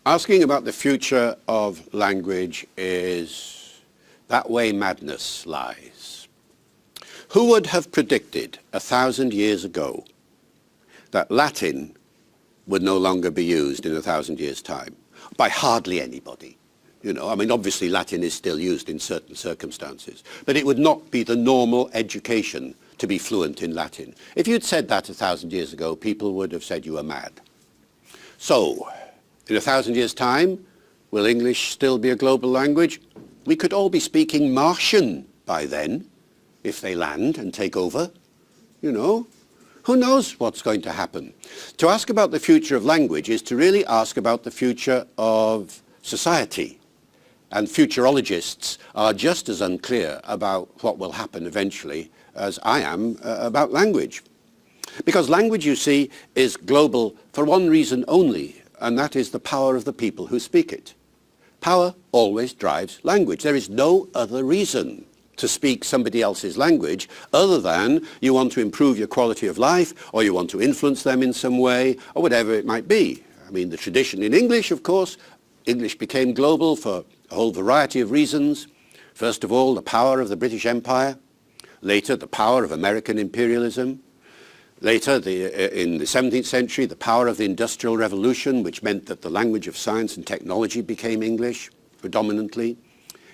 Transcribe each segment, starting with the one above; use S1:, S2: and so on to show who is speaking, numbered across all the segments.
S1: Asking about the future of language is that way madness lies. Who would have predicted 1,000 years ago that Latin would no longer be used in 1,000 years' time? By hardly anybody. You know, I mean, obviously Latin is still used in certain circumstances, but it would not be the normal education to be fluent in Latin. If you'd said that 1,000 years ago, people would have said you were mad. So, in 1,000 years' time, will English still be a global language? We could all be speaking Martian by then, if they land and take over. You know, who knows what's going to happen? To ask about the future of language is to really ask about the future of society. And futurologists are just as unclear about what will happen eventually as I am about language. Because language, you see, is global for one reason only, and that is the power of the people who speak it. Power always drives language. There is no other reason to speak somebody else's language other than you want to improve your quality of life, or you want to influence them in some way, or whatever it might be. I mean, the tradition in English, of course, English became global for a whole variety of reasons. First of all, the power of the British Empire. Later, the power of American imperialism. Later, in the 17th century, the power of the Industrial Revolution, which meant that the language of science and technology became English predominantly.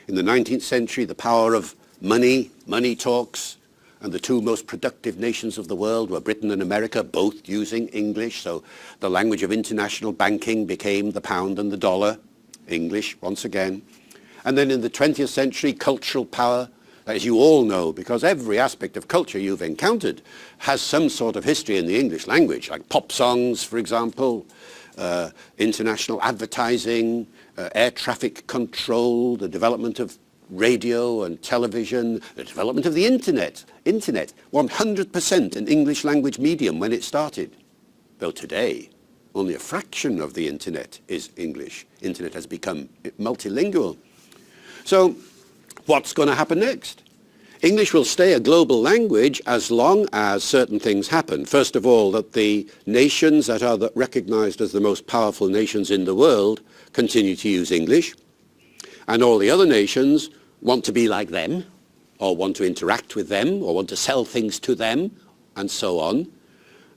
S1: In the 19th century, the power of money talks, and the two most productive nations of the world were Britain and America, both using English, so the language of international banking became the pound and the dollar, English once again. And then in the 20th century, cultural power, as you all know, because every aspect of culture you've encountered has some sort of history in the English language, like pop songs, for example, international advertising, air traffic control, the development of radio and television, the development of the internet, 100% an English language medium when it started. Though today, only a fraction of the internet is English. Internet has become multilingual. So, what's going to happen next? English will stay a global language as long as certain things happen. First of all, that the nations that are recognized as the most powerful nations in the world continue to use English, and all the other nations want to be like them, or want to interact with them, or want to sell things to them, and so on.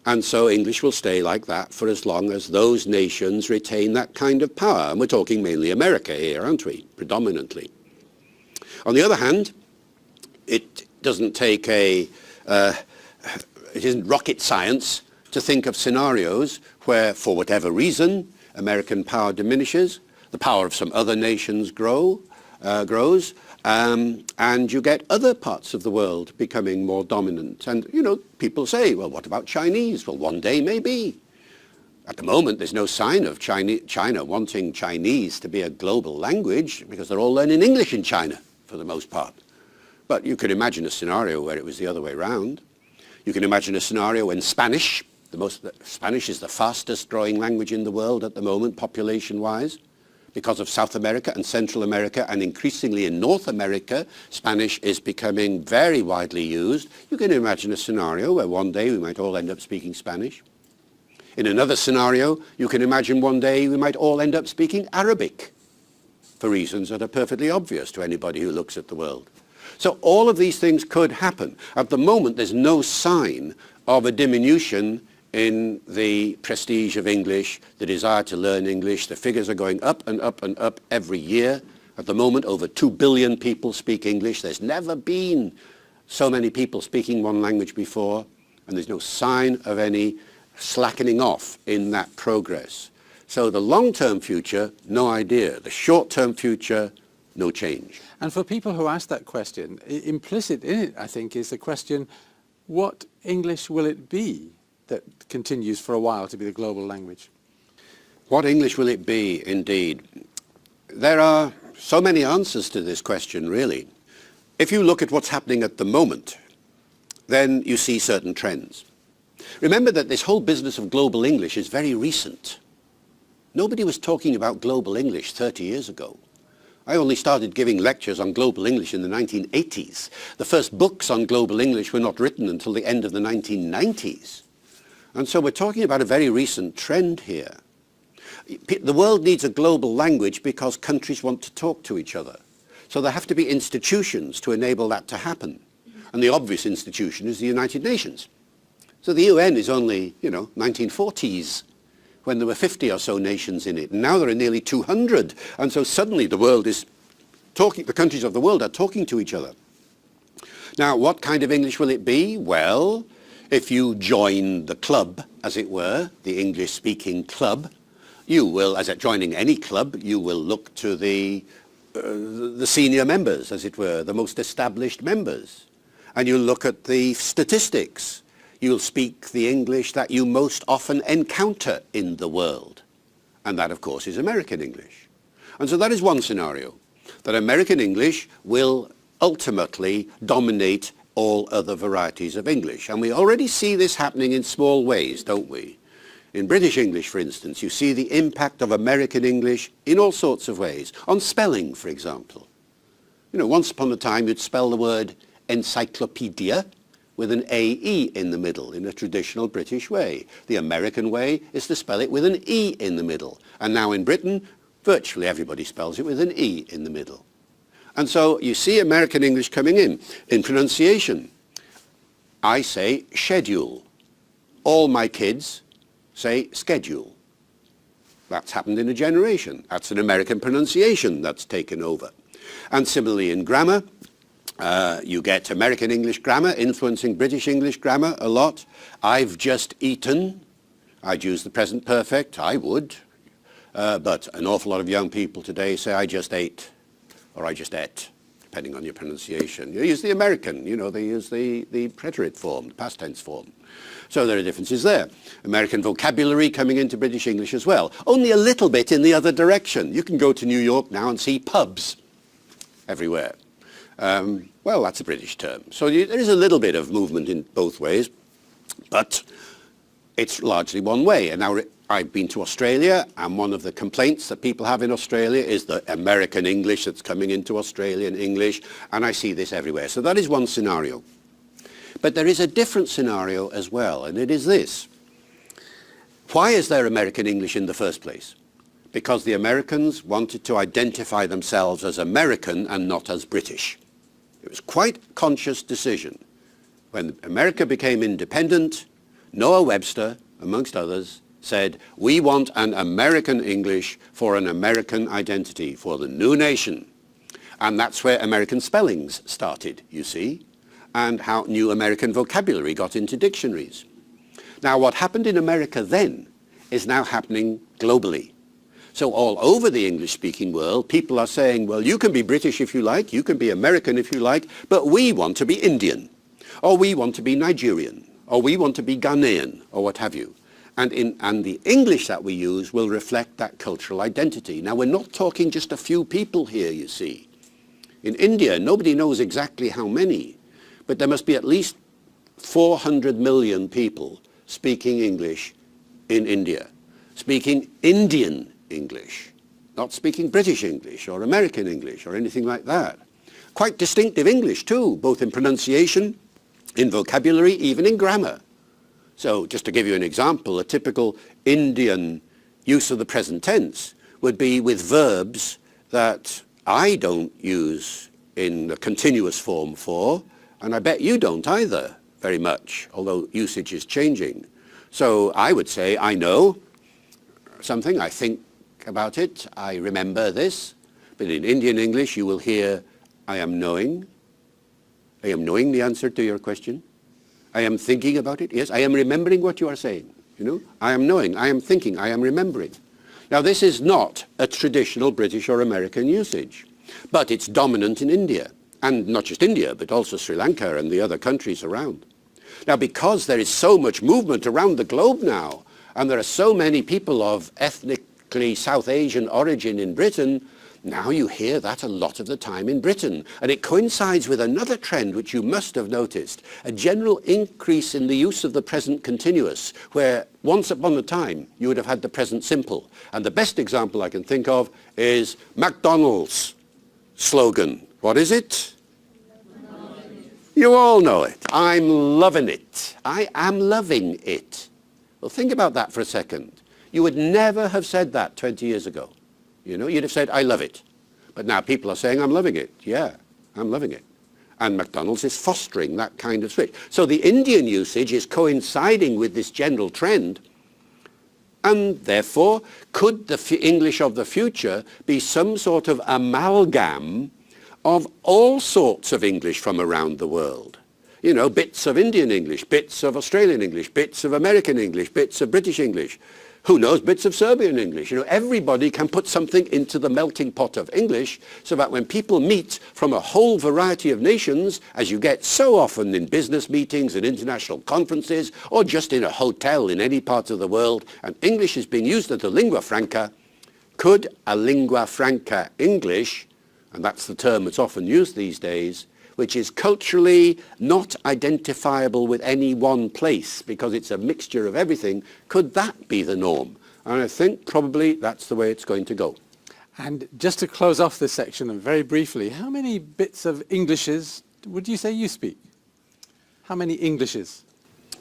S1: And so English will stay like that for as long as those nations retain that kind of power. And we're talking mainly America here, aren't we? Predominantly. On the other hand, it doesn't take it isn't rocket science to think of scenarios where, for whatever reason, American power diminishes, the power of some other nations grows, and you get other parts of the world becoming more dominant. And, you know, people say, well, what about Chinese? Well, one day maybe. At the moment, there's no sign of China wanting Chinese to be a global language because they're all learning English in China, for the most part. But you could imagine a scenario where it was the other way around. You can imagine a scenario when Spanish is the fastest growing language in the world at the moment, population-wise, because of South America and Central America, and increasingly in North America, Spanish is becoming very widely used. You can imagine a scenario where one day we might all end up speaking Spanish. In another scenario, you can imagine one day we might all end up speaking Arabic, for reasons that are perfectly obvious to anybody who looks at the world. So all of these things could happen. At the moment, there's no sign of a diminution in the prestige of English, the desire to learn English. The figures are going up and up and up every year. At the moment, over 2 billion people speak English. There's never been so many people speaking one language before, and there's no sign of any slackening off in that progress. So the long-term future, no idea. The short-term future, no change.
S2: And for people who ask that question, implicit in it, I think, is the question, what English will it be that continues for a while to be the global language?
S1: What English will it be, indeed? There are so many answers to this question, really. If you look at what's happening at the moment, then you see certain trends. Remember that this whole business of global English is very recent. Nobody was talking about global English 30 years ago. I only started giving lectures on global English in the 1980s. The first books on global English were not written until the end of the 1990s. And so we're talking about a very recent trend here. The world needs a global language because countries want to talk to each other. So there have to be institutions to enable that to happen. And the obvious institution is the United Nations. So the UN is only, 1940s, when there were 50 or so nations in it. And now there are nearly 200. And so suddenly the world is talking, the countries of the world are talking to each other. Now, what kind of English will it be? Well, if you join the club, as it were, the English-speaking club, you will, as at joining any club, you will look to the senior members, as it were, the most established members. And you'll look at the statistics. You'll speak the English that you most often encounter in the world. And that, of course, is American English. And so that is one scenario, that American English will ultimately dominate all other varieties of English. And we already see this happening in small ways, don't we? In British English, for instance, you see the impact of American English in all sorts of ways. On spelling, for example. Once upon a time, you'd spell the word encyclopedia with an A-E in the middle in a traditional British way. The American way is to spell it with an E in the middle. And now in Britain, virtually everybody spells it with an E in the middle. And so you see American English coming in. In pronunciation, I say schedule. All my kids say schedule. That's happened in a generation. That's an American pronunciation that's taken over. And similarly in grammar, you get American English grammar influencing British English grammar a lot. I've just eaten. I'd use the present perfect. I would. But an awful lot of young people today say I just ate or I just ate, depending on your pronunciation. You use the American. They use the preterite form, the past tense form. So there are differences there. American vocabulary coming into British English as well. Only a little bit in the other direction. You can go to New York now and see pubs everywhere. Well, that's a British term. So there is a little bit of movement in both ways, but it's largely one way. And now I've been to Australia, and one of the complaints that people have in Australia is the American English that's coming into Australian English, and I see this everywhere. So that is one scenario. But there is a different scenario as well, and it is this. Why is there American English in the first place? Because the Americans wanted to identify themselves as American and not as British. It was quite a conscious decision. When America became independent, Noah Webster, amongst others, said, we want an American English for an American identity, for the new nation. And that's where American spellings started, you see, and how new American vocabulary got into dictionaries. Now, what happened in America then is now happening globally. So all over the English-speaking world, people are saying, well, you can be British if you like, you can be American if you like, but we want to be Indian, or we want to be Nigerian, or we want to be Ghanaian, or what have you. And the English that we use will reflect that cultural identity. Now, we're not talking just a few people here, you see. In India, nobody knows exactly how many, but there must be at least 400 million people speaking English in India, speaking Indian English, not speaking British English or American English or anything like that. Quite distinctive English too, both in pronunciation, in vocabulary, even in grammar. So just to give you an example, a typical Indian use of the present tense would be with verbs that I don't use in the continuous form for, and I bet you don't either very much, although usage is changing. So I would say, I know something, I think about it, I remember this, but in Indian English you will hear, I am knowing. I am knowing the answer to your question. I am thinking about it. Yes, I am remembering what you are saying. I am knowing, I am thinking, I am remembering. Now this is not a traditional British or American usage, but it's dominant in India, and not just India, but also Sri Lanka and the other countries around. Now because there is so much movement around the globe now, and there are so many people of ethnically South Asian origin in Britain, Now you hear that a lot of the time in Britain, and it coincides with another trend which you must have noticed, a general increase in the use of the present continuous, where once upon a time you would have had the present simple. And the best example I can think of is McDonald's slogan. What is it? You all know it. I'm loving it. I am loving it. Well, think about that for a second. You would never have said that 20 years ago. You know, you'd have said, I love it. But now people are saying, I'm loving it. Yeah, I'm loving it. And McDonald's is fostering that kind of switch. So the Indian usage is coinciding with this general trend. And therefore, could the English of the future be some sort of amalgam of all sorts of English from around the world? You know, bits of Indian English, bits of Australian English, bits of American English, bits of British English. Who knows, bits of Serbian English. You know, everybody can put something into the melting pot of English so that when people meet from a whole variety of nations, as you get so often in business meetings and international conferences, or just in a hotel in any part of the world, and English is being used as a lingua franca, could a lingua franca English, and that's the term that's often used these days, which is culturally not identifiable with any one place because it's a mixture of everything, could that be the norm? And I think probably that's the way it's going to go.
S2: And just to close off this section, and very briefly, how many bits of Englishes would you say you speak? How many Englishes?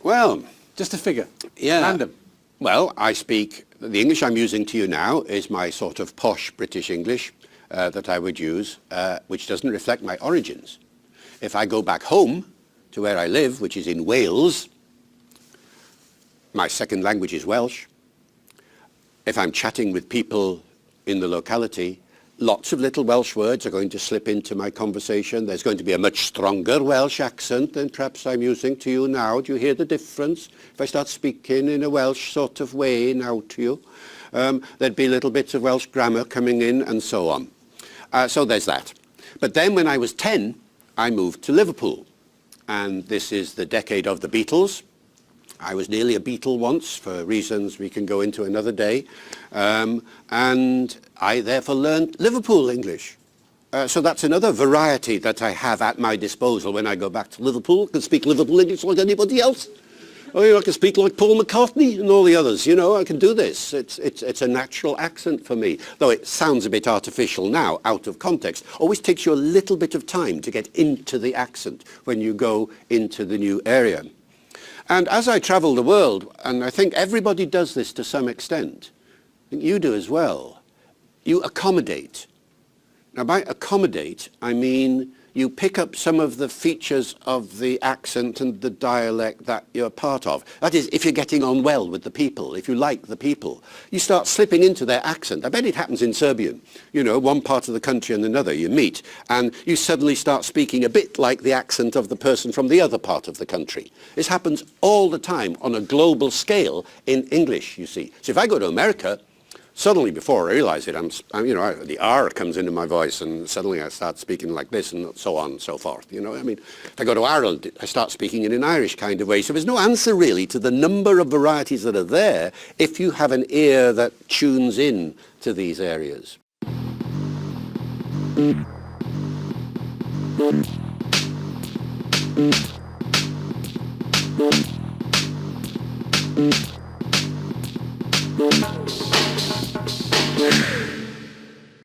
S1: Well,
S2: just a figure.
S1: Yeah.
S2: Random.
S1: Well, I speak, the English I'm using to you now is my sort of posh British English that I would use, which doesn't reflect my origins. If I go back home to where I live, which is in Wales, my second language is Welsh. If I'm chatting with people in the locality, lots of little Welsh words are going to slip into my conversation. There's going to be a much stronger Welsh accent than perhaps I'm using to you now. Do you hear the difference? If I start speaking in a Welsh sort of way now to you, there'd be little bits of Welsh grammar coming in and so on. So there's that. But then when I was 10, I moved to Liverpool, and this is the decade of the Beatles. I was nearly a Beatle once for reasons we can go into another day, and I therefore learned Liverpool English. So that's another variety that I have at my disposal when I go back to Liverpool. I can speak Liverpool English like anybody else. Oh, you know, I can speak like Paul McCartney and all the others. You know, I can do this. It's a natural accent for me, though it sounds a bit artificial now, out of context. Always takes you a little bit of time to get into the accent when you go into the new area. And as I travel the world, and I think everybody does this to some extent, I think you do as well, you accommodate. Now, by accommodate, I mean you pick up some of the features of the accent and the dialect that you're part of. That is, if you're getting on well with the people, if you like the people, you start slipping into their accent. I bet it happens in Serbian. You know, one part of the country and another, you meet, and you suddenly start speaking a bit like the accent of the person from the other part of the country. This happens all the time on a global scale in English, you see. So if I go to America, suddenly, before I realize it, the R comes into my voice, and suddenly I start speaking like this, and so on and so forth. You know, I mean, if I go to Ireland, I start speaking in an Irish kind of way. So there's no answer really to the number of varieties that are there if you have an ear that tunes in to these areas.